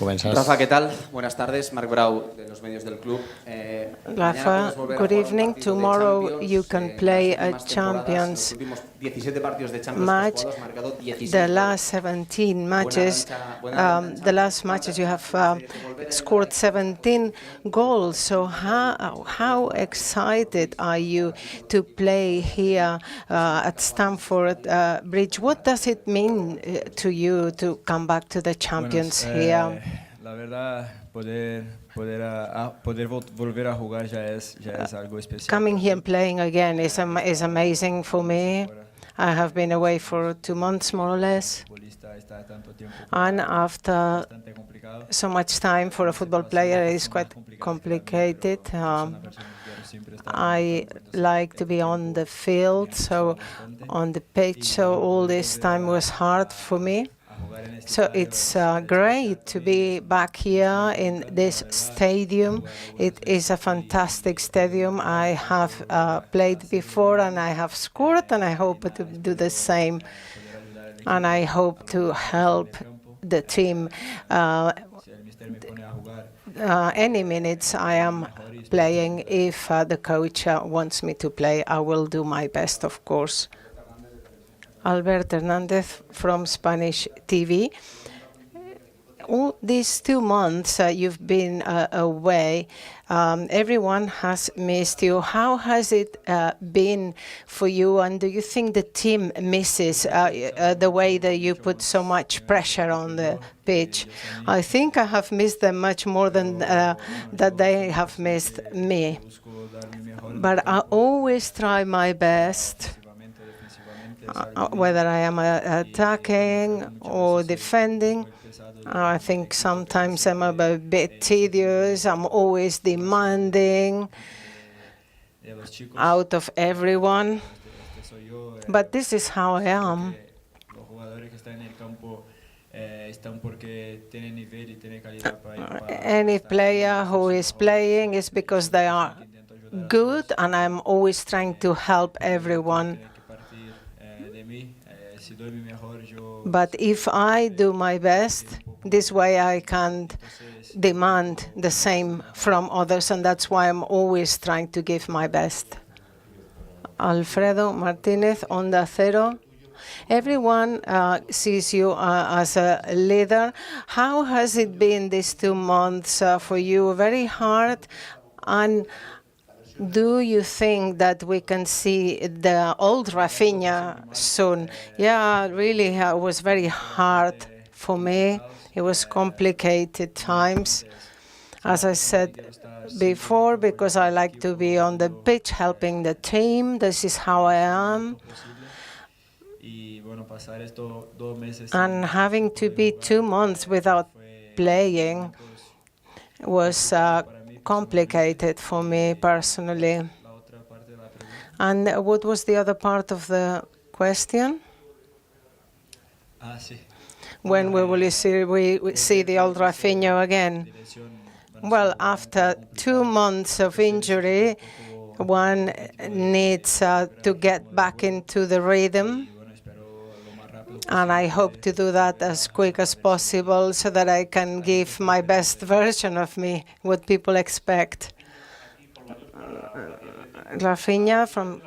Comenzas. Rafa, ¿qué tal? Buenas tardes. Marc Brau, de los medios del club. Rafa, good evening. Tomorrow you can play a Champions match. The last 17 matches, the last matches you have scored 17 goals. So how excited are you to play here at Stamford Bridge? What does it mean to you to come back to the Champions here? La verdad, poder volver a jugar ya es algo especial. Coming here and playing again is amazing for me. I have been away for 2 months, more or less. And after so much time for a football player, it is quite complicated. I like to be on the field, so on the pitch, so all this time was hard for me. So it's great to be back here in this stadium. It is a fantastic stadium. I have played before and I have scored, and I hope to do the same. And I hope to help the team. Any minutes I am playing, if the coach wants me to play, I will do my best, of course. Albert Hernandez from Spanish TV. All these 2 months you've been away, everyone has missed you. How has it been for you, and do you think the team misses the way that you put so much pressure on the pitch? I think I have missed them much more than that they have missed me. But I always try my best. Whether I am attacking or defending, I think sometimes I'm a bit tedious. I'm always demanding out of everyone. But this is how I am. Any player who is playing is because they are good, and I'm always trying to help everyone. But if I do my best, this way I can demand the same from others, and that's why I'm always trying to give my best. Alfredo Martinez, Onda Cero. Everyone sees you as a leader. How has it been these 2 months for you? Very hard. And do you think that we can see the old Rafínia soon? Yeah, really, it was very hard for me. It was complicated times, as I said before, because I like to be on the pitch helping the team. This is how I am. And having to be 2 months without playing was complicated for me personally. And what was the other part of the question? When we will see the old Rafínia again? Well, after 2 months of injury, one needs to get back into the rhythm. And I hope to do that as quick as possible so that I can give my best version of me, what people expect. Rafínia, from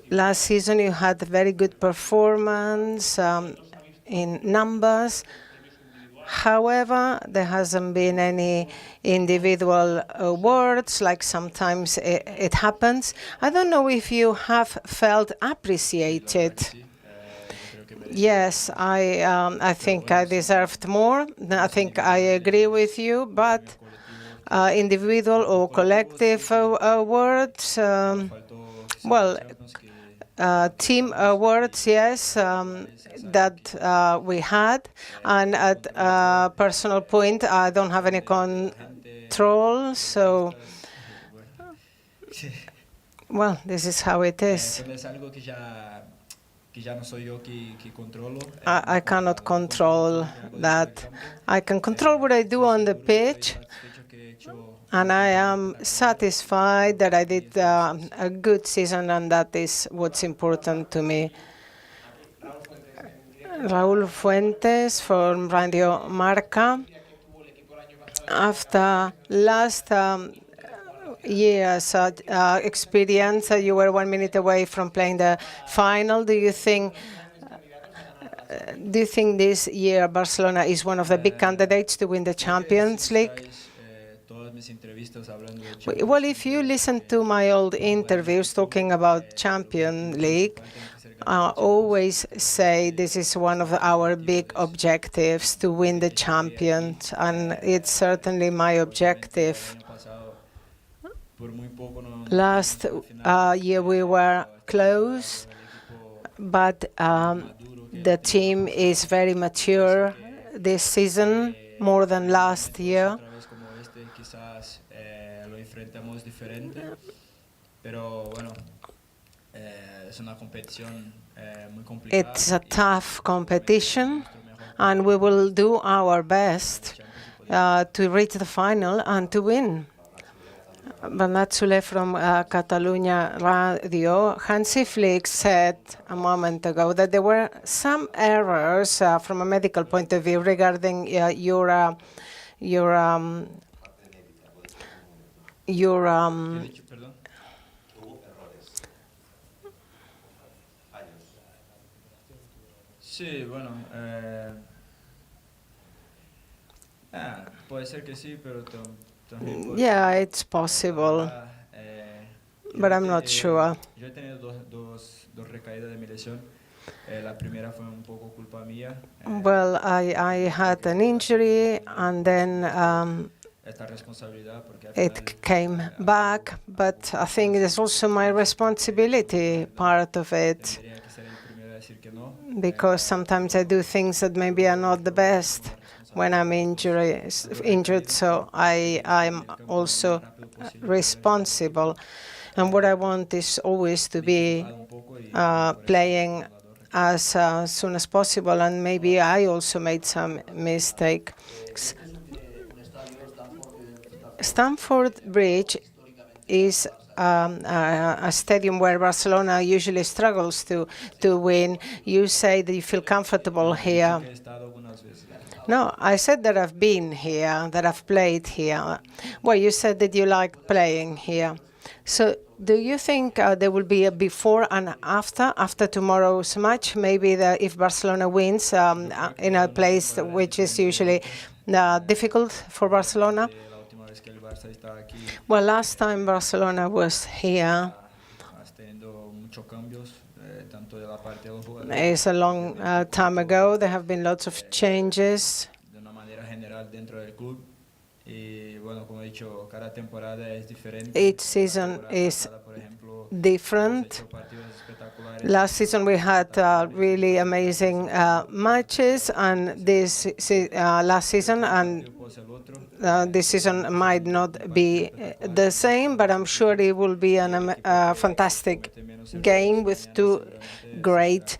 last season you had a very good performance in numbers. However, there hasn't been any individual awards, like sometimes it happens. I don't know if you have felt appreciated. Yes, I think I deserved more. I think I agree with you, but individual or collective awards, well, team awards, yes, that we had. And at a personal point, I don't have any control, so, well, this is how it is. I cannot control that. I can control what I do on the pitch, and I am satisfied that I did a good season, and that is what's important to me. Raúl Fuentes from Radio Marca. After last year's experience, you were 1 minute away from playing the final. Do you think this year Barcelona is one of the big candidates to win the Champions League? Well, if you listen to my old interviews talking about Champions League, I always say this is one of our big objectives, to win the Champions, and it's certainly my objective. Last year we were close, but the team is very mature this season, more than last year. It's a tough competition, and we will do our best to reach the final and to win. Bernat Soler from Catalunya Radio. Hansi Flick said a moment ago that there were some errors from a medical point of view regarding your Sí, bueno, puede ser que sí, pero también yeah, it's possible, but I'm not sure. Yo he tenido dos recaídas de mi lesión. La primera fue un poco culpa mía. Well, I had an injury, and then it came back, but I think there's also my responsibility, part of it, because sometimes I do things that maybe are not the best when I'm injured, so I'm also responsible. And what I want is always to be playing as soon as possible, and maybe I also made some mistakes. Stamford Bridge is a stadium where Barcelona usually struggles to win. You say that you feel comfortable here. No, I said that I've been here, that I've played here. Well, you said that you like playing here. So do you think there will be a before and after tomorrow's match? Maybe if Barcelona wins in a place which is usually difficult for Barcelona? Well, last time Barcelona was here, it's a long time ago. There have been lots of changes. Each season is different. Last season we had really amazing matches, and this last season and this season might not be the same, but I'm sure it will be a fantastic game with two great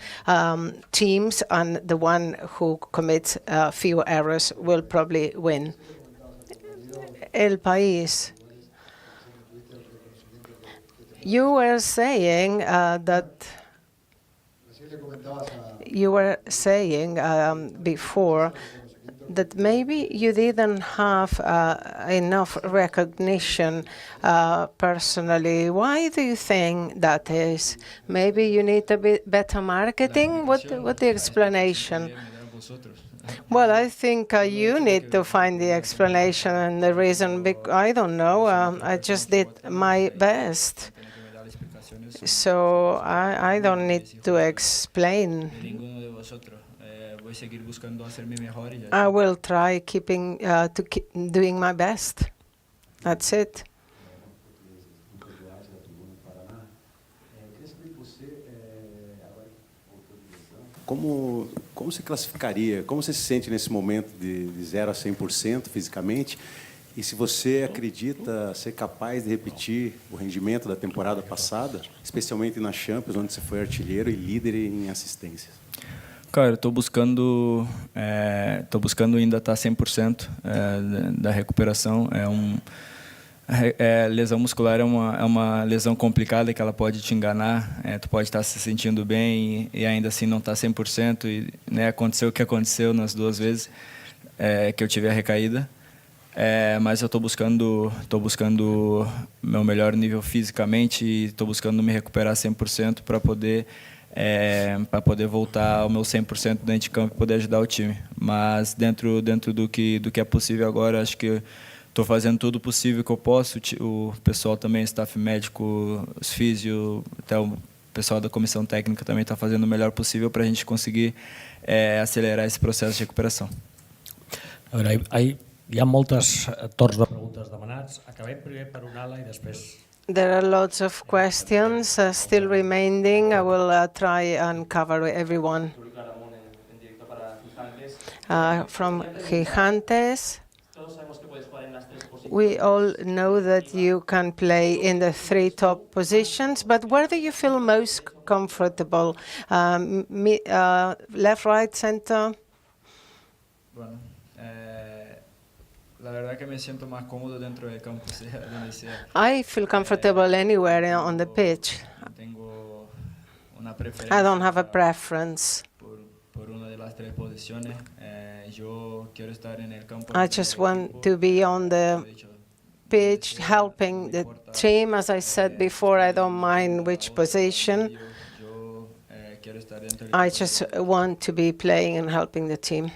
teams, and the one who commits fewer errors will probably win. El País. You were saying before that maybe you didn't have enough recognition personally. Why do you think that is? Maybe you need a bit better marketing? What the explanation? Well, I think you need to find the explanation and the reason. I don't know. I just did my best. So I don't need to explain. I will try keep doing my best. That's it. Como se classificaria? Como você se sente nesse momento de 0 a 100% fisicamente? E se você acredita ser capaz de repetir o rendimento da temporada passada, especialmente na Champions, onde você foi artilheiro e líder em assistências? Cara, eu estou buscando ainda estar 100% da recuperação. Lesão muscular é uma lesão complicada que ela pode te enganar. Tu pode estar se sentindo bem e ainda assim não estar 100%. E, né, aconteceu o que aconteceu nas 2 vezes que eu tive a recaída. Mas eu estou buscando meu melhor nível fisicamente e estou buscando me recuperar 100% para poder voltar ao meu 100% dentro de campo e poder ajudar o time. Mas dentro do que é possível agora, acho que estou fazendo tudo o possível que eu posso. O pessoal também, staff médico, os físio, até o pessoal da comissão técnica também está fazendo o melhor possível para a gente conseguir acelerar esse processo de recuperação. A veure, hi ha moltes torns de preguntes demanats. Acabem primer per una ala i després... There are lots of questions still remaining. I will try and cover everyone. From Gigantes, we all know that you can play in the 3 top positions, but where do you feel most comfortable? Left, right, center? Bueno, la verdad que me siento más cómodo dentro del campo. I feel comfortable anywhere on the pitch. Tengo una preferencia. I don't have a preference. Por una de las 3 posiciones. Yo quiero estar en el campo. I just want to be on the pitch helping the team. As I said before, I don't mind which position. I just want to be playing and helping the team.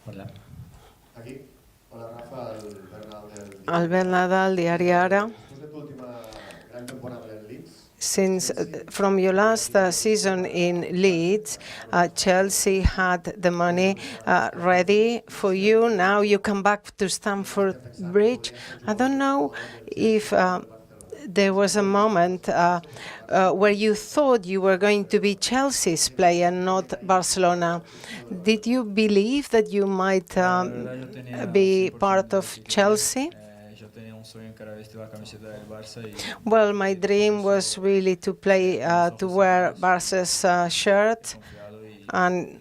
Hola. Aquí. Hola, Rafa, Albert Nadal, Diari Ara. Since from your last season in Leeds, Chelsea had the money ready for you. Now you come back to Stamford Bridge. I don't know if there was a moment where you thought you were going to be Chelsea's player, not Barcelona. Did you believe that you might be part of Chelsea? Well, my dream was really to play, to wear Barca's shirt, and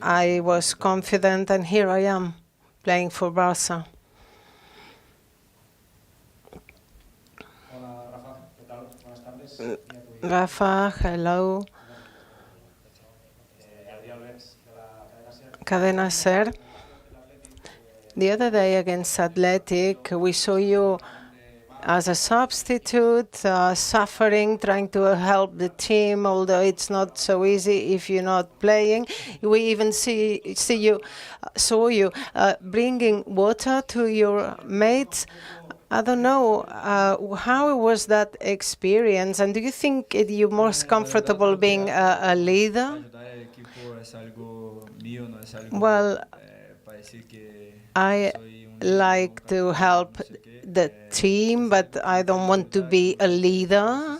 I was confident, and here I am, playing for Barca. Rafa, hello. Cadena Ser. The other day against Athletic, we saw you as a substitute, suffering, trying to help the team, although it's not so easy if you're not playing. We even saw you bringing water to your mates. I don't know, how was that experience? And do you think you're most comfortable being a leader? Well, I like to help the team, but I don't want to be a leader.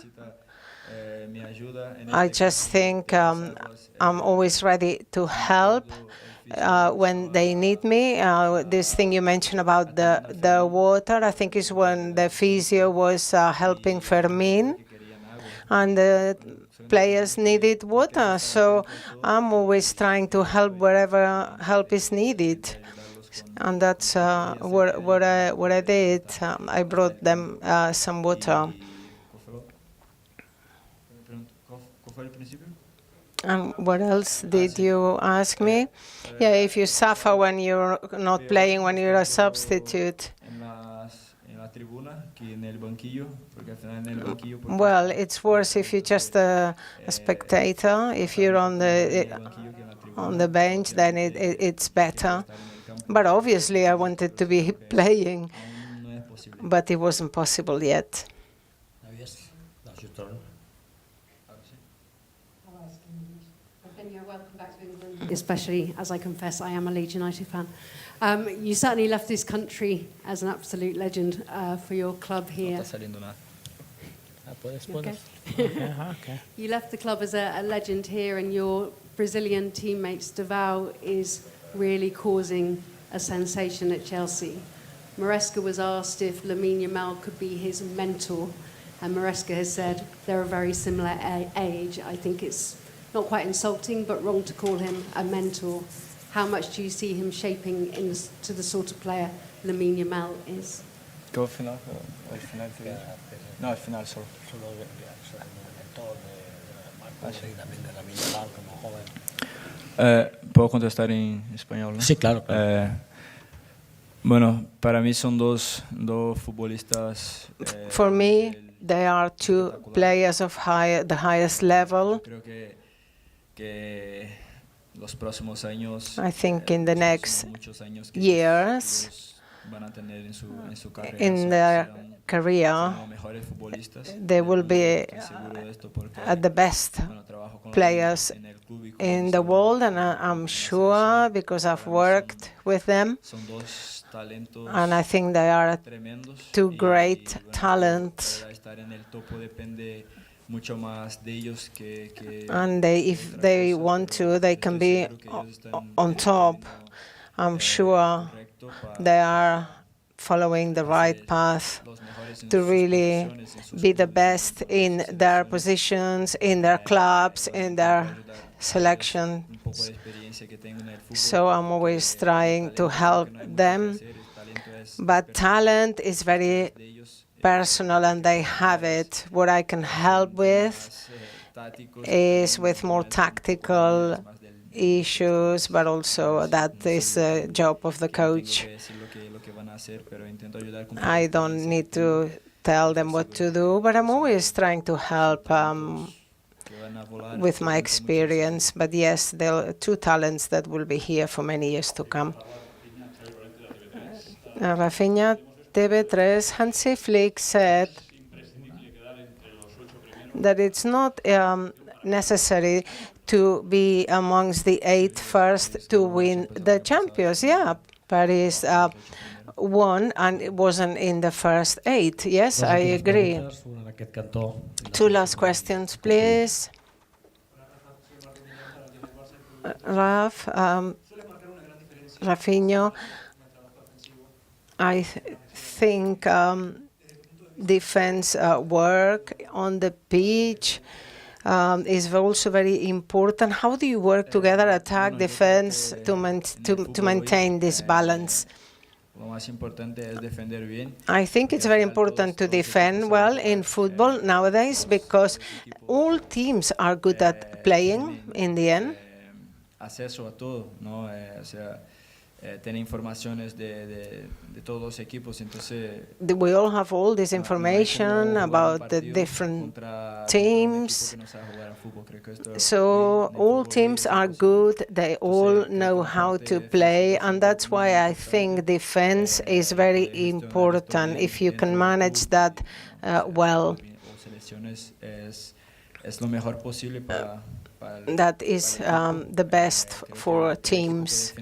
I just think I'm always ready to help when they need me. This thing you mentioned about the water, I think is when the physio was helping Fermin, and the players needed water. So I'm always trying to help wherever help is needed. And that's what I did. I brought them some water. And what else did you ask me? Yeah, if you suffer when you're not playing, when you're a substitute. Well, it's worse if you're just a spectator. If you're on the bench, then it's better. But obviously, I wanted to be playing, but it wasn't possible yet. Welcome back to England, especially as I confess I am a Leeds United fan. You certainly left this country as an absolute legend for your club here. Okay. Okay. You left the club as a legend here, and your Brazilian teammate Estevao is really causing a sensation at Chelsea. Maresca was asked if Lamine Yamal could be his mentor, and Maresca has said they're a very similar age. I think it's not quite insulting, but wrong to call him a mentor. how much do you see him shaping into the sort of player Lamine Yamal is? ¿Qué final? No, al final solo. ¿Puedo contestar en español? ¿No? Sí, claro. Bueno, para mí son dos futbolistas. For me, they are two players of the highest level. Creo que los próximos años. I think in the next years, in their career, they will be at the best players in the world, and I'm sure because I've worked with them. And I think they are two great talents. And if they want to, they can be on top. I'm sure they are following the right path to really be the best in their positions, in their clubs, in their selections. So I'm always trying to help them. But talent is very personal, and they have it. What I can help with is with more tactical issues, but also that is a job of the coach. I don't need to tell them what to do, but I'm always trying to help with my experience. But yes, there are two talents that will be here for many years to come. Rafínia, TV3, Hansi Flick said that it's not necessary to be amongst the 8 first to win the Champions. Yeah, Paris won and it wasn't in the first 8. Yes, I agree. 2 last questions, please. Rafínia, I think defense work on the pitch is also very important. How do you work together, attack, defense, to maintain this balance? I think it's very important to defend well in football nowadays because all teams are good at playing in the end. Acceso a todo, ¿no? Tener informaciones de todos los equipos, entonces we all have all this information about the different teams. So all teams are good, they all know how to play, and that's why I think defense is very important if you can manage that well. That is the best for teams.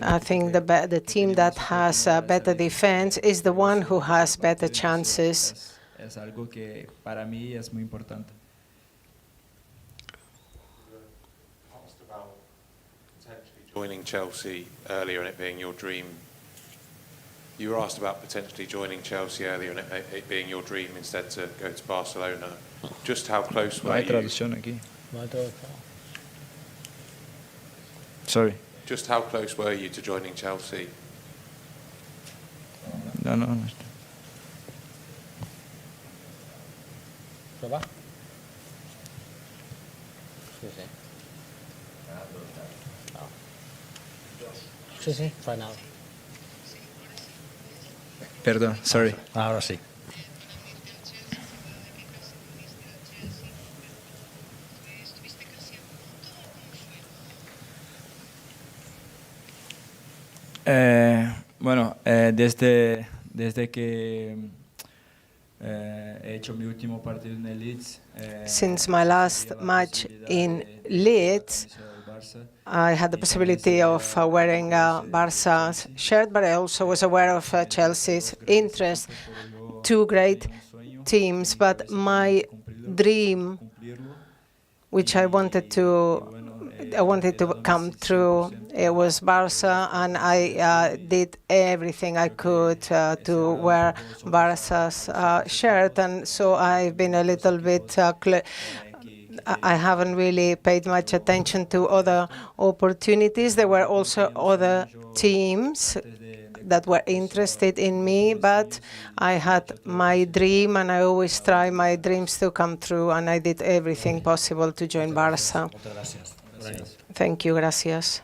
I think the team that has better defense is the one who has better chances. Es algo que para mí es muy importante. Asked about potentially joining Chelsea earlier and it being your dream. You were asked about potentially joining Chelsea earlier and it being your dream instead to go to Barcelona. Just how close were you? Sorry. Just how close were you to joining Chelsea? No. ¿Prueba? Sí. Sí, final. Perdón, sorry. Ahora sí. Bueno, desde que he hecho mi último partido en el Leeds. Since my last match in Leeds, I had the possibility of wearing a Barca shirt, but I also was aware of Chelsea's interest. 2 great teams, but my dream, which I wanted to come true, it was Barca, and I did everything I could to wear Barca's shirt, and so I've been a little bit I haven't really paid much attention to other opportunities. There were also other teams that were interested in me, but I had my dream, and I always try my dreams to come true, and I did everything possible to join Barça. Thank you, gracias.